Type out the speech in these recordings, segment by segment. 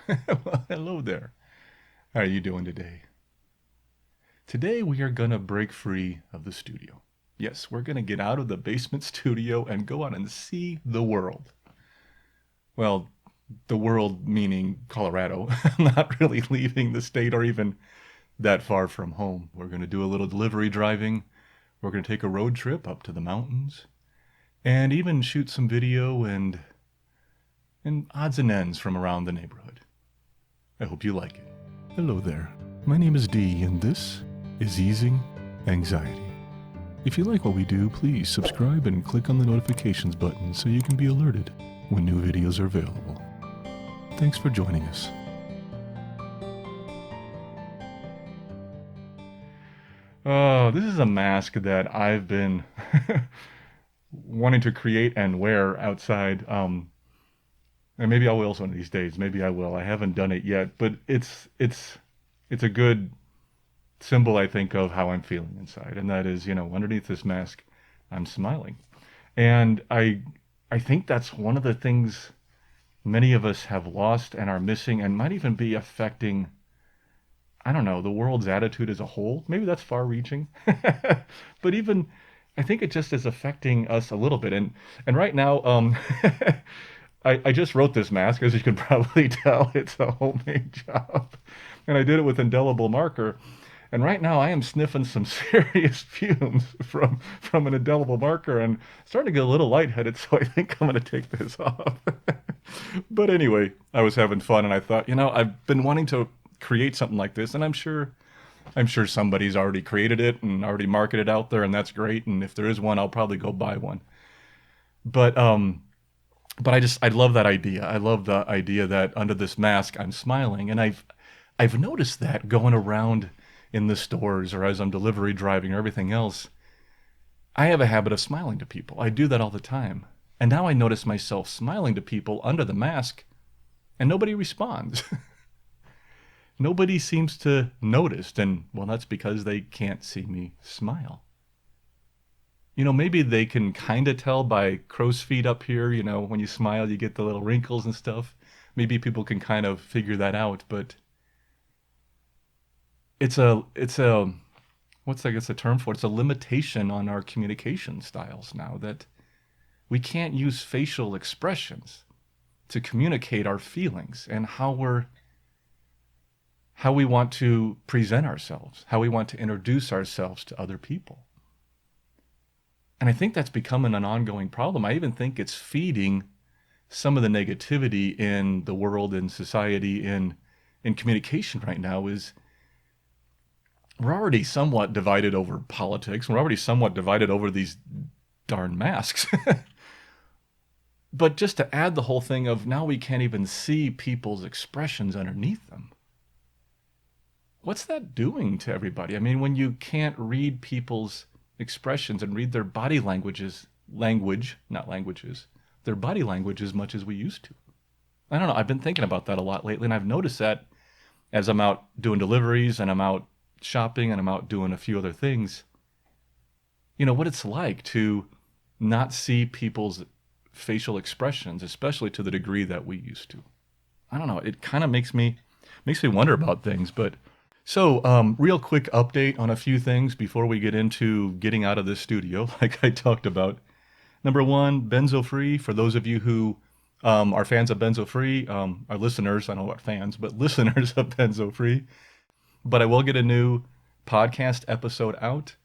Well, hello there. How are you doing today? Today we are going to break free of the studio. Yes, we're going to get out of the basement studio and go out and see the world. Well, the world meaning Colorado. I'm not really leaving the state or even that far from home. We're going to do a little delivery driving. We're going to take a road trip up to the mountains and even shoot some video and odds and ends from around the neighborhood. I hope you like it. Hello there. My name is Dee, and this is Easing Anxiety. If you like what we do, please subscribe and click on the notifications button so you can be alerted when new videos are available. Thanks for joining us. Oh, this is a mask that I've been wanting to create and wear outside. And maybe I will one of these days. Maybe I will. I haven't done it yet, but it's a good symbol, I think, of how I'm feeling inside, and that is, underneath this mask, I'm smiling, and I think that's one of the things many of us have lost and are missing, and might even be affecting, I don't know, the world's attitude as a whole. Maybe that's far-reaching, but even I think it just is affecting us a little bit, and right now, I just wrote this mask, as you can probably tell. It's a homemade job. And I did it with indelible marker. And right now I am sniffing some serious fumes from an indelible marker and starting to get a little lightheaded, so I think I'm going to take this off. But anyway, I was having fun and I thought, I've been wanting to create something like this, and I'm sure somebody's already created it and already marketed it out there, and that's great. And if there is one, I'll probably go buy one. But I love that idea. I love the idea that under this mask I'm smiling, and I've noticed that going around in the stores or as I'm delivery driving or everything else. I have a habit of smiling to people. I do that all the time. And now I notice myself smiling to people under the mask, and nobody responds. Nobody seems to notice, and well, that's because they can't see me smile. Maybe they can kind of tell by crow's feet up here. When you smile, you get the little wrinkles and stuff. Maybe people can kind of figure that out, but it's a what's, I guess, a term for it? It's a limitation on our communication styles now, that we can't use facial expressions to communicate our feelings and how we want to present ourselves, how we want to introduce ourselves to other people. And I think that's becoming an ongoing problem. I even think it's feeding some of the negativity in the world, in society, in communication right now. Is we're already somewhat divided over politics. We're already somewhat divided over these darn masks. But just to add the whole thing of now we can't even see people's expressions underneath them. What's that doing to everybody? I mean, when you can't read people's expressions and read their body not languages, their body language as much as we used to. I don't know. I've been thinking about that a lot lately, and I've noticed that as I'm out doing deliveries and I'm out shopping and I'm out doing a few other things, what it's like to not see people's facial expressions, especially to the degree that we used to. I don't know. It kind of makes me wonder about things, but so, real quick update on a few things before we get into getting out of this studio, like I talked about. Number one, benzo-free. For those of you who are fans of benzo-free, are listeners, I don't know about fans, but listeners of benzo-free. But I will get a new podcast episode out.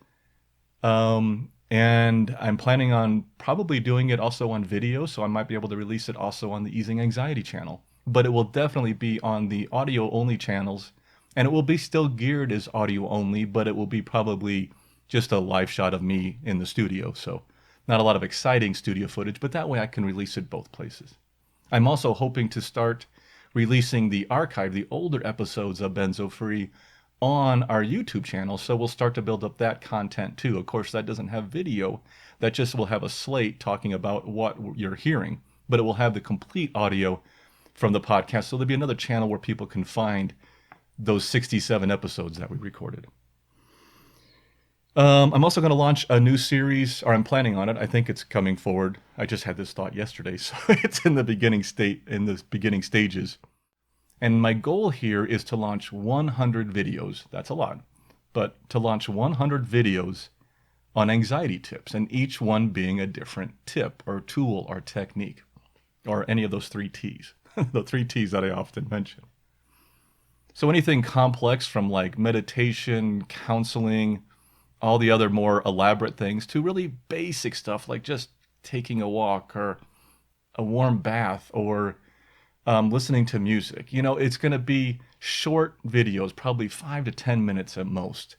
And I'm planning on probably doing it also on video, so I might be able to release it also on the Easing Anxiety channel. But it will definitely be on the audio-only channels. And it will be still geared as audio only, but it will be probably just a live shot of me in the studio. So not a lot of exciting studio footage, but that way I can release it both places. I'm also hoping to start releasing the archive, the older episodes of Benzo Free, on our YouTube channel. So we'll start to build up that content too. Of course, that doesn't have video. That just will have a slate talking about what you're hearing, but it will have the complete audio from the podcast. So there'll be another channel where people can find those 67 episodes that we recorded. I'm also going to launch a new series, or I'm planning on it. I think it's coming forward. I just had this thought yesterday, so it's in the beginning stages. And my goal here is to launch 100 videos. That's a lot, but to launch 100 videos on anxiety tips, and each one being a different tip or tool or technique, or any of those three T's, the three T's that I often mention. So anything complex from like meditation, counseling, all the other more elaborate things to really basic stuff like just taking a walk or a warm bath or listening to music. It's going to be short videos, probably 5 to 10 minutes at most.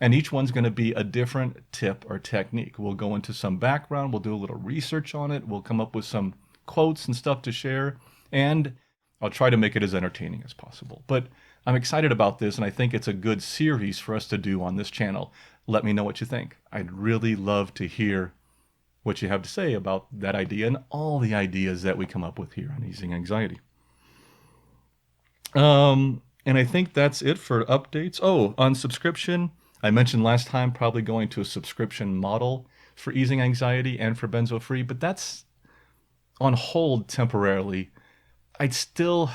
And each one's going to be a different tip or technique. We'll go into some background, we'll do a little research on it, we'll come up with some quotes and stuff to share, and I'll try to make it as entertaining as possible. But I'm excited about this, and I think it's a good series for us to do on this channel. Let me know what you think. I'd really love to hear what you have to say about that idea and all the ideas that we come up with here on easing anxiety. And I think that's it for updates. Oh, on subscription, I mentioned last time probably going to a subscription model for easing anxiety and for benzo free, but that's on hold temporarily. I'd still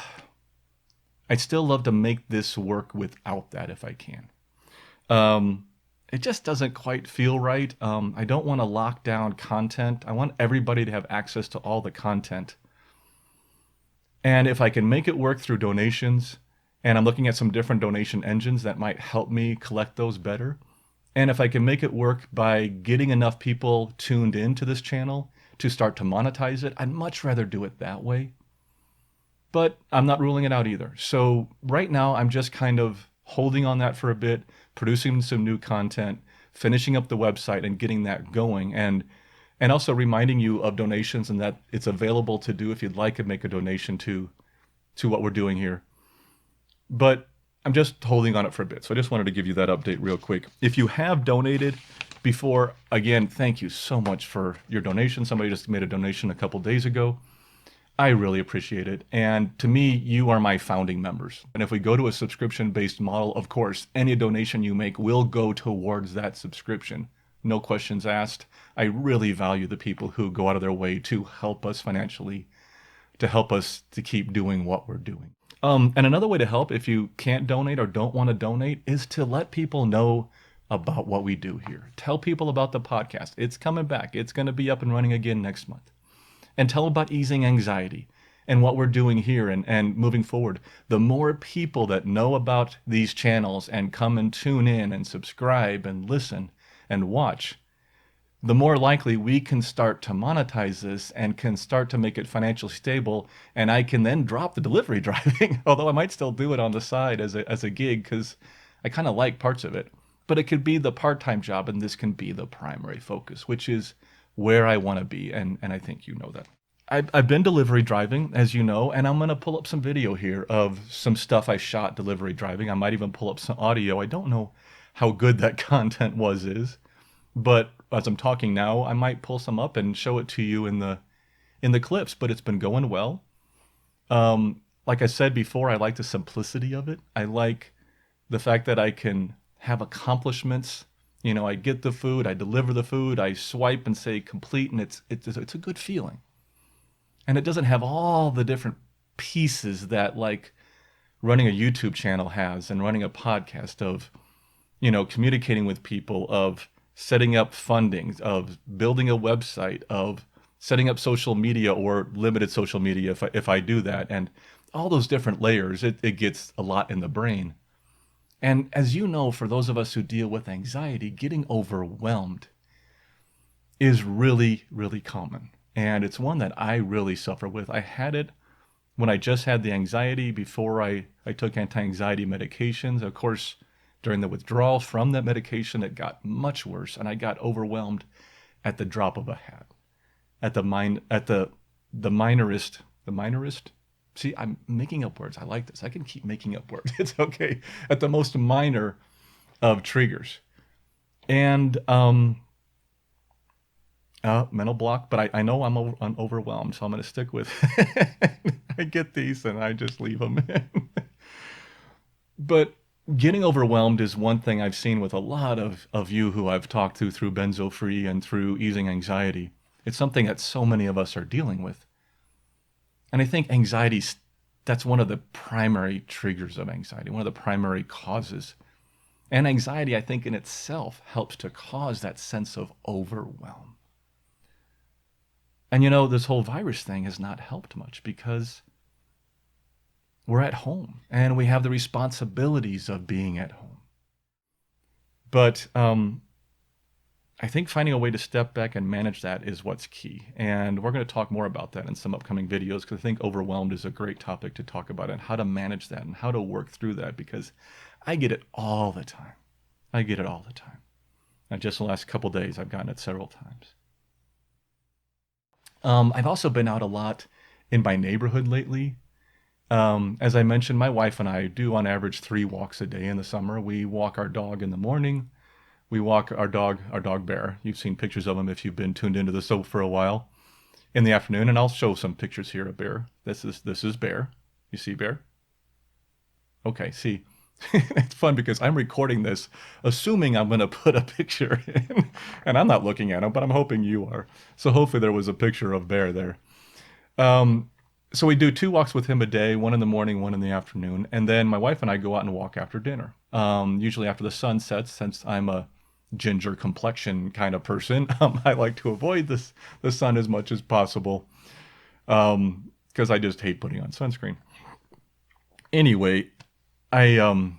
love to make this work without that if I can. It just doesn't quite feel right. I don't want to lock down content. I want everybody to have access to all the content. And if I can make it work through donations, and I'm looking at some different donation engines that might help me collect those better. And if I can make it work by getting enough people tuned into this channel to start to monetize it, I'd much rather do it that way. But I'm not ruling it out either. So right now I'm just kind of holding on that for a bit, producing some new content, finishing up the website and getting that going, and also reminding you of donations and that it's available to do if you'd like to make a donation to what we're doing here. But I'm just holding on it for a bit. So I just wanted to give you that update real quick. If you have donated before, again, thank you so much for your donation. Somebody just made a donation a couple days ago. I really appreciate it. And to me, you are my founding members. And if we go to a subscription-based model, of course, any donation you make will go towards that subscription. No questions asked. I really value the people who go out of their way to help us financially, to help us to keep doing what we're doing. And another way to help if you can't donate or don't want to donate is to let people know about what we do here. Tell people about the podcast. It's coming back. It's going to be up and running again next month. And tell them about easing anxiety and what we're doing here and moving forward. The more people that know about these channels and come and tune in and subscribe and listen and watch, the more likely we can start to monetize this and can start to make it financially stable. And I can then drop the delivery driving, although I might still do it on the side as a gig because I kind of like parts of it. But it could be the part-time job, and this can be the primary focus, which is where I want to be. And I think you know that. I've been delivery driving, as you know, and I'm going to pull up some video here of some stuff I shot delivery driving. I might even pull up some audio. I don't know how good that content is. But as I'm talking now, I might pull some up and show it to you in the clips, but it's been going well. Like I said before, I like the simplicity of it. I like the fact that I can have accomplishments. I get the food, I deliver the food, I swipe and say complete, and it's a good feeling. And it doesn't have all the different pieces that like running a YouTube channel has and running a podcast of, communicating with people, of setting up funding, of building a website, of setting up social media or limited social media if I do that, and all those different layers, it gets a lot in the brain. And as you know, for those of us who deal with anxiety, getting overwhelmed is really, really common. And it's one that I really suffer with. I had it when I just had the anxiety before I took anti-anxiety medications. Of course, during the withdrawal from that medication, it got much worse, and I got overwhelmed at the drop of a hat. At the minorest. See, I'm making up words. I like this. I can keep making up words. It's okay. At the most minor of triggers, and mental block. But I know I'm overwhelmed, so I'm going to stick with. I get these, and I just leave them in. But getting overwhelmed is one thing I've seen with a lot of you who I've talked to through Benzo Free and through easing anxiety. It's something that so many of us are dealing with. And I think anxiety that's one of the primary triggers of anxiety, one of the primary causes. And anxiety, I think, in itself helps to cause that sense of overwhelm. And this whole virus thing has not helped much because we're at home and we have the responsibilities of being at home. But I think finding a way to step back and manage that is what's key. And we're going to talk more about that in some upcoming videos because I think overwhelmed is a great topic to talk about and how to manage that and how to work through that because I get it all the time. I get it all the time. And just the last couple days, I've gotten it several times. I've also been out a lot in my neighborhood lately. As I mentioned, my wife and I do on average 3 walks a day in the summer. We walk our dog in the morning. We walk our dog Bear. You've seen pictures of him if you've been tuned into the soap for a while. In the afternoon, and I'll show some pictures here of Bear. This is Bear. You see Bear? Okay, see. It's fun because I'm recording this assuming I'm going to put a picture in, and I'm not looking at him, but I'm hoping you are. So hopefully there was a picture of Bear there. So we do 2 walks with him a day, one in the morning, one in the afternoon, and then my wife and I go out and walk after dinner. Usually after the sun sets, since I'm a ginger complexion kind of person, I like to avoid the sun as much as possible because I just hate putting on sunscreen. Anyway, we've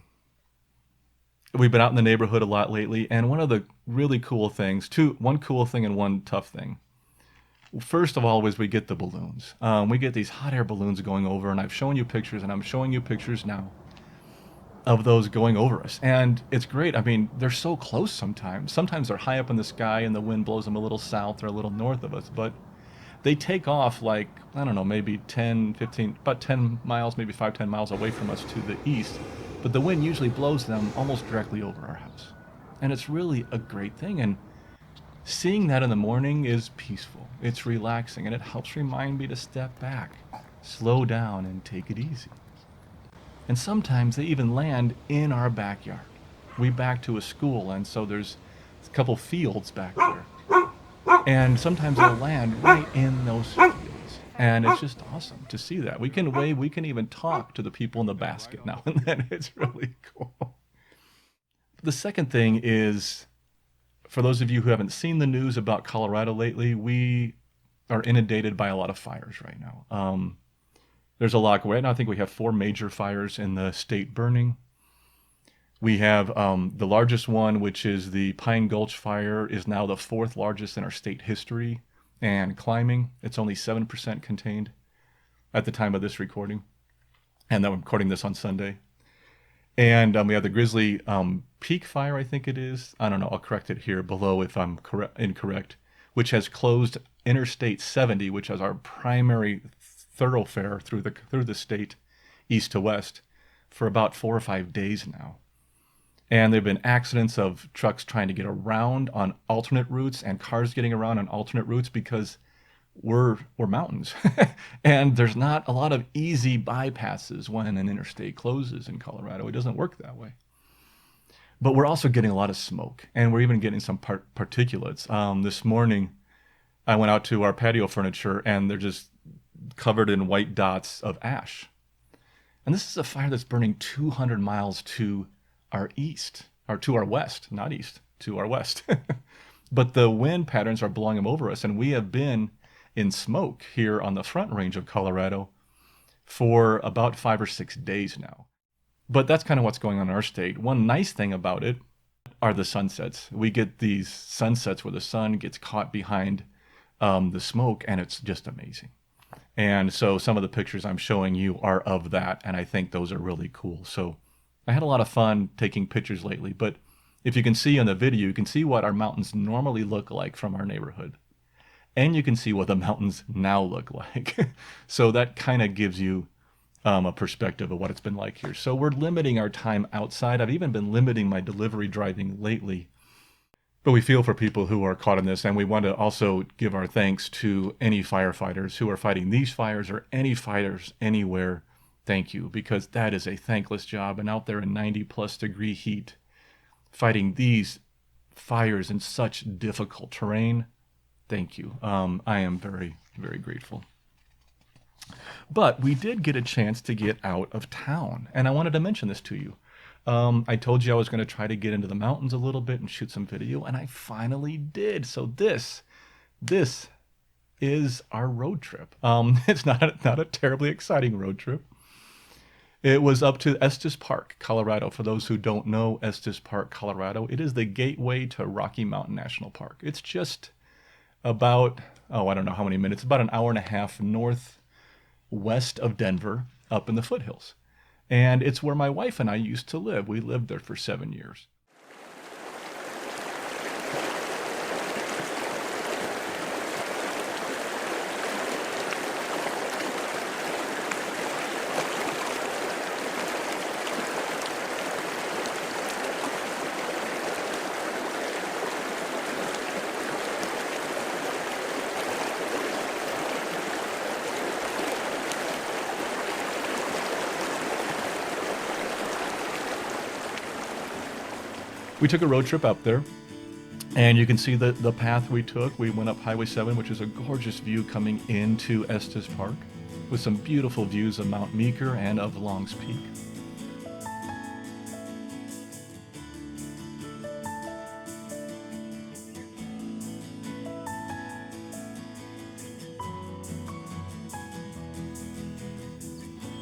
been out in the neighborhood a lot lately, and one of the really cool things, one cool thing and one tough thing. First of all, is we get the balloons. We get these hot air balloons going over, and I've shown you pictures, and I'm showing you pictures now of those going over us. And it's great. I mean, they're so close sometimes. Sometimes they're high up in the sky, and the wind blows them a little south or a little north of us, but they take off like, I don't know, maybe 10, 15, about 10 miles, maybe 5, 10 miles away from us to the east. But the wind usually blows them almost directly over our house. And it's really a great thing. And seeing that in the morning is peaceful. It's relaxing, and it helps remind me to step back, slow down, and take it easy. And sometimes they even land in our backyard. We back to a school, and so there's a couple fields back there. And sometimes they'll land right in those fields. And it's just awesome to see that. We can wave, we can even talk to the people in the basket now and then. It's really cool. The second thing is, for those of you who haven't seen the news about Colorado lately, we are inundated by a lot of fires right now. There's a lot. Right now I think we have 4 major fires in the state burning. We have the largest one, which is the Pine Gulch fire, is now the 4th largest in our state history and climbing. It's only 7% contained at the time of this recording. And I'm recording this on Sunday. And we have the Grizzly Peak fire, I think it is. I don't know. I'll correct it here below if I'm incorrect, which has closed Interstate 70, which is our primary thoroughfare through the state, east to west, for about 4 or 5 days now. And there have been accidents of trucks trying to get around on alternate routes and cars getting around on alternate routes because we're mountains. And there's not a lot of easy bypasses when an interstate closes in Colorado. It doesn't work that way. But we're also getting a lot of smoke, and we're even getting some particulates. This morning, I went out to our patio furniture, and they're just covered in white dots of ash. And this is a fire that's burning 200 miles to our east, or to our west, not east, to our west. But the wind patterns are blowing them over us, and we have been in smoke here on the Front Range of Colorado for about 5 or 6 days now. But that's kind of what's going on in our state. One nice thing about it are the sunsets. We get these sunsets where the sun gets caught behind the smoke, and it's just amazing. And so some of the pictures I'm showing you are of that, and I think those are really cool. So I had a lot of fun taking pictures lately, but if you can see on the video, you can see what our mountains normally look like from our neighborhood. And you can see what the mountains now look like. So that kind of gives you a perspective of what it's been like here. So we're limiting our time outside. I've even been limiting my delivery driving lately. But we feel for people who are caught in this, and we want to also give our thanks to any firefighters who are fighting these fires or any fighters anywhere. Thank you, because that is a thankless job. And out there in 90+ degree heat, fighting these fires in such difficult terrain, thank you. I am very, very grateful. But we did get a chance to get out of town, and I wanted to mention this to you. I told you I was going to try to get into the mountains a little bit and shoot some video, and I finally did. So this is our road trip. It's not a terribly exciting road trip. It was up to Estes Park, Colorado. For those who don't know Estes Park, Colorado, it is the gateway to Rocky Mountain National Park. It's just about, oh, I don't know how many minutes, about an hour and a half northwest of Denver, up in the foothills. And it's where my wife and I used to live. We lived there for 7 years. We took a road trip up there, and you can see the path we took. We went up Highway 7, which is a gorgeous view coming into Estes Park, with some beautiful views of Mount Meeker and of Long's Peak.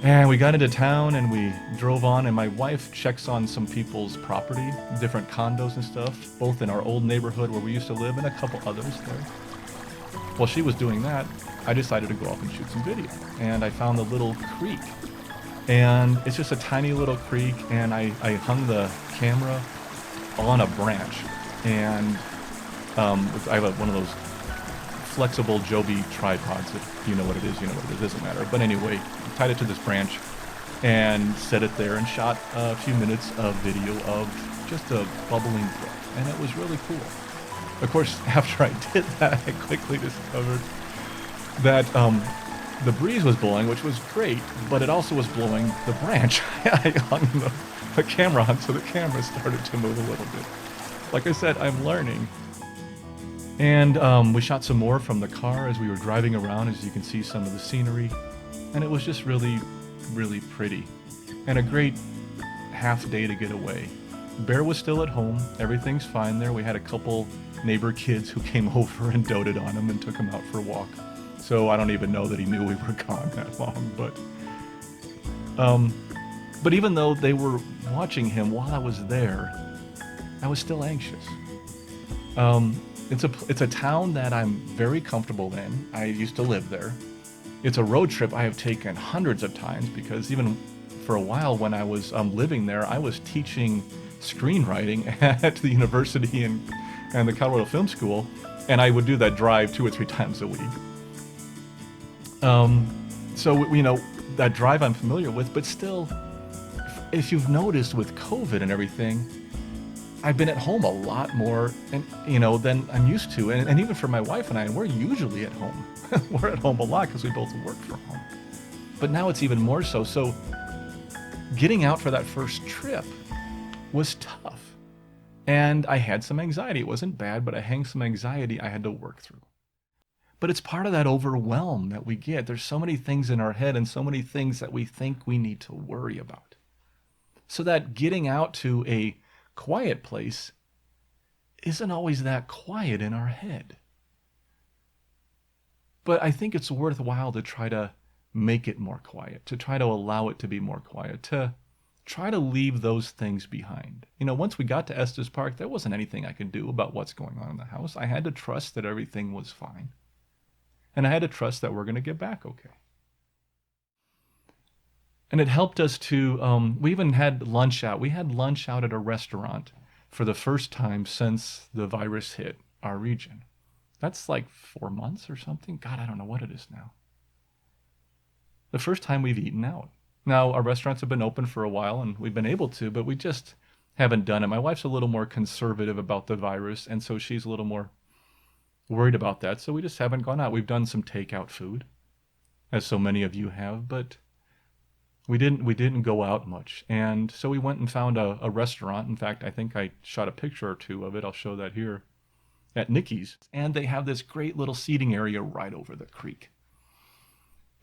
And we got into town and we drove on, and my wife checks on some people's property, different condos and stuff, both in our old neighborhood where we used to live and a couple others there. While she was doing that, I decided to go off and shoot some video. And I found the little creek. And it's just a tiny little creek, and I hung the camera on a branch. And I have one of those flexible Joby tripods. If you know what it is, you know what it is. It doesn't matter. But anyway, tied it to this branch and set it there and shot a few minutes of video of just a bubbling brook. And it was really cool. Of course, after I did that, I quickly discovered that the breeze was blowing, which was great, but it also was blowing the branch I hung the camera on, so the camera started to move a little bit. Like I said, I'm learning. And we shot some more from the car as we were driving around, as you can see some of the scenery. And it was just really, really pretty. And a great half day to get away. Bear was still at home. Everything's fine there. We had a couple neighbor kids who came over and doted on him and took him out for a walk. So I don't even know that he knew we were gone that long. But even though they were watching him while I was there, I was still anxious. It's a town that I'm very comfortable in. I used to live there. It's a road trip I have taken hundreds of times, because even for a while when I was living there, I was teaching screenwriting at the university and the Colorado Film School, and I would do that drive 2 or 3 times a week. So, you know, that drive I'm familiar with, but still, if you've noticed with COVID and everything, I've been at home a lot more, and than I'm used to. And even for my wife and I, we're usually at home. We're at home a lot because we both work from home. But now it's even more so. So getting out for that first trip was tough. And I had some anxiety. It wasn't bad, but I had some anxiety I had to work through. But it's part of that overwhelm that we get. There's so many things in our head and so many things that we think we need to worry about. So that getting out to a quiet place isn't always that quiet in our head. But I think it's worthwhile to try to make it more quiet, to try to allow it to be more quiet, to try to leave those things behind. Once we got to Estes Park, there wasn't anything I could do about what's going on in the house. I had to trust that everything was fine. And I had to trust that we're going to get back okay. And it helped us to, we even had lunch out. We had lunch out at a restaurant for the first time since the virus hit our region. That's like 4 months or something. God, I don't know what it is now. The first time we've eaten out. Now, our restaurants have been open for a while and we've been able to, but we just haven't done it. My wife's a little more conservative about the virus, and so she's a little more worried about that. So we just haven't gone out. We've done some takeout food, as so many of you have, but we didn't go out much. And so we went and found a restaurant. In fact, I think I shot a picture or two of it. I'll show that here. At Nikki's. And they have this great little seating area right over the creek.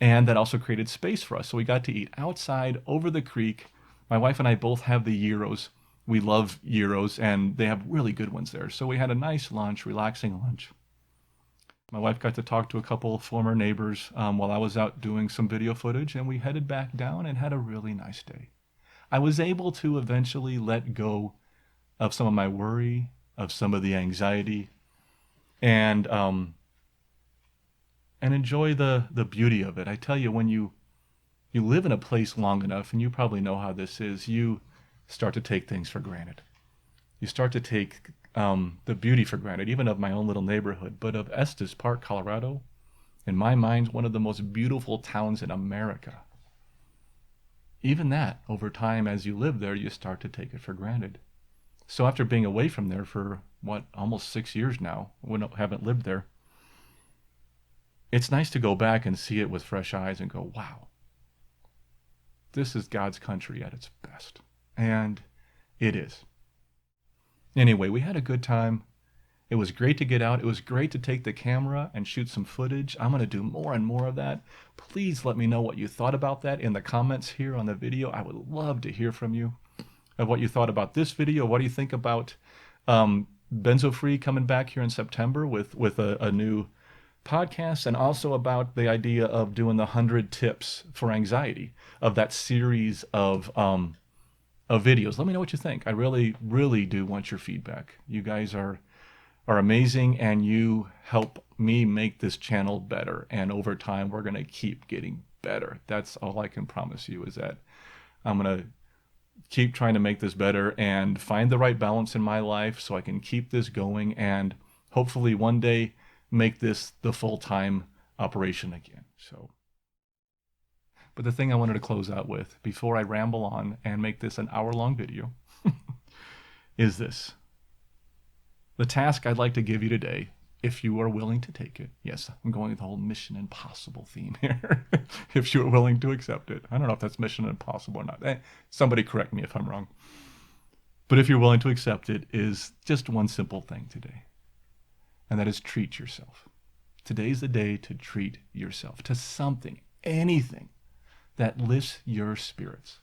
And that also created space for us. So we got to eat outside over the creek. My wife and I both have the gyros. We love gyros, and they have really good ones there. So we had a nice lunch, relaxing lunch. My wife got to talk to a couple of former neighbors while I was out doing some video footage, and we headed back down and had a really nice day. I was able to eventually let go of some of my worry, of some of the anxiety, and enjoy the beauty of it. I tell you, when you live in a place long enough, and you probably know how this is, you start to take things for granted. You start to take the beauty for granted, even of my own little neighborhood, but of Estes Park, Colorado, in my mind, one of the most beautiful towns in America. Even that, over time, as you live there, you start to take it for granted. So after being away from there for, almost 6 years now, we haven't lived there, it's nice to go back and see it with fresh eyes and go, wow, this is God's country at its best. And it is. Anyway, we had a good time. It was great to get out. It was great to take the camera and shoot some footage. I'm going to do more and more of that. Please let me know what you thought about that in the comments here on the video. I would love to hear from you of what you thought about this video. What do you think about Benzo Free coming back here in September with a new podcast, and also about the idea of doing the 100 tips for anxiety, of that series of videos. Let me know what you think. I really, really do want your feedback. You guys are amazing, and you help me make this channel better. And over time, we're going to keep getting better. That's all I can promise you, is that I'm going to keep trying to make this better and find the right balance in my life so I can keep this going, and hopefully one day make this the full-time operation again. But the thing I wanted to close out with before I ramble on and make this an hour-long video is this. The task I'd like to give you today, if you are willing to take it. Yes, I'm going with the whole Mission Impossible theme here. If you're willing to accept it. I don't know if that's Mission Impossible or not. Somebody correct me if I'm wrong. But if you're willing to accept it, is just one simple thing today. And that is treat yourself. Today's the day to treat yourself to something, anything that lifts your spirits.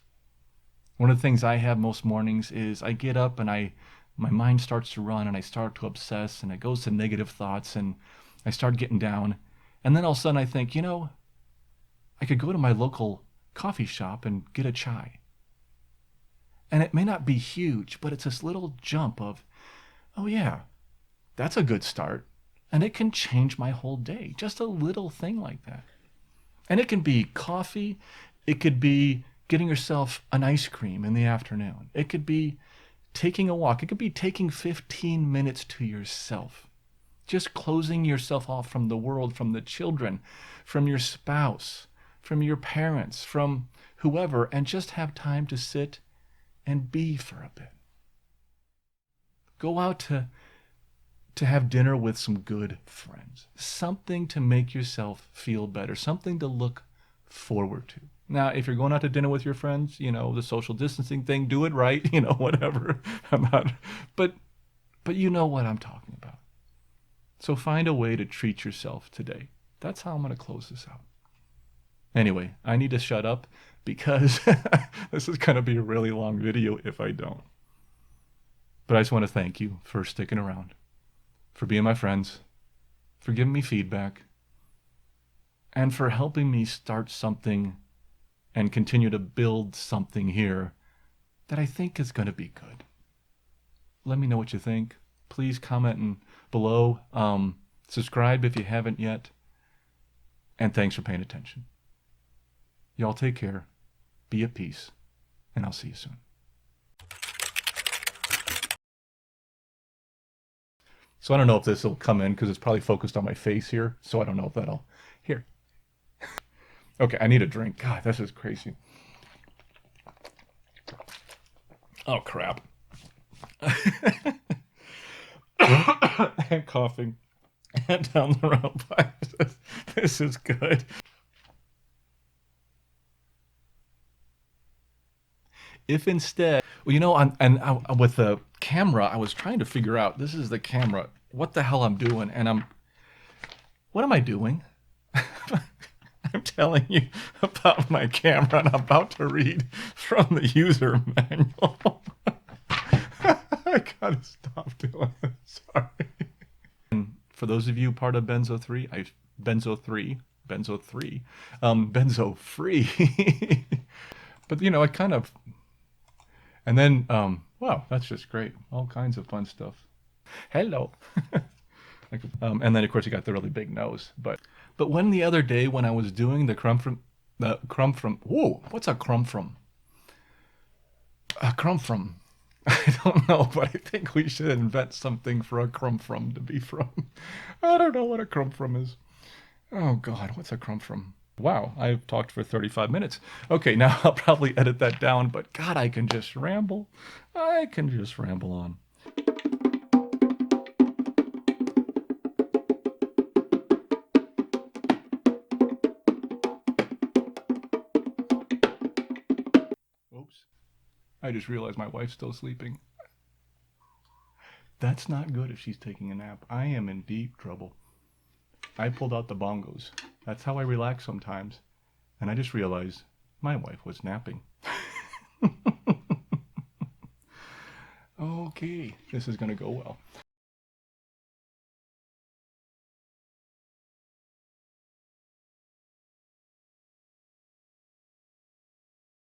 One of the things I have most mornings is I get up and my mind starts to run, and I start to obsess, and it goes to negative thoughts, and I start getting down. And then all of a sudden I think, I could go to my local coffee shop and get a chai. And it may not be huge, but it's this little jump of, oh yeah, that's a good start. And it can change my whole day. Just a little thing like that. And it can be coffee. It could be getting yourself an ice cream in the afternoon. It could be taking a walk. It could be taking 15 minutes to yourself. Just closing yourself off from the world, from the children, from your spouse, from your parents, from whoever, and just have time to sit and be for a bit. Go out to have dinner with some good friends. Something to make yourself feel better. Something to look forward to. Now, if you're going out to dinner with your friends, the social distancing thing, do it right, whatever. But you know what I'm talking about. So find a way to treat yourself today. That's how I'm going to close this out. Anyway, I need to shut up because this is going to be a really long video if I don't. But I just want to thank you for sticking around, for being my friends, for giving me feedback, and for helping me start something and continue to build something here that I think is going to be good. Let me know what you think. Please comment below. Subscribe if you haven't yet. And thanks for paying attention. Y'all take care. Be at peace. And I'll see you soon. So I don't know if this will come in because it's probably focused on my face here. So I don't know if that'll... Here. Okay, I need a drink. God, this is crazy. Oh, crap. And coughing. And down the road. This is good. If instead... Well, with the camera, I was trying to figure out, this is the camera, what the hell I'm doing. And what am I doing? I'm telling you about my camera and I'm about to read from the user manual. I gotta stop doing this. Sorry. And for those of you part of Benzo 3, Benzo free. But I kind of, and then, wow, that's just great. All kinds of fun stuff. Hello. And then of course you got the really big nose. But when the other day when I was doing the crumb from, whoa, what's a crumb from? A crumb from. I don't know, but I think we should invent something for a crumb from to be from. I don't know what a crumb from is. Oh God, what's a crumb from? Wow, I've talked for 35 minutes. Okay, now I'll probably edit that down, but God, I can just ramble. I can just ramble on. Oops. I just realized my wife's still sleeping. That's not good if she's taking a nap. I am in deep trouble. I pulled out the bongos. That's how I relax sometimes. And I just realized my wife was napping. Okay, this is going to go well.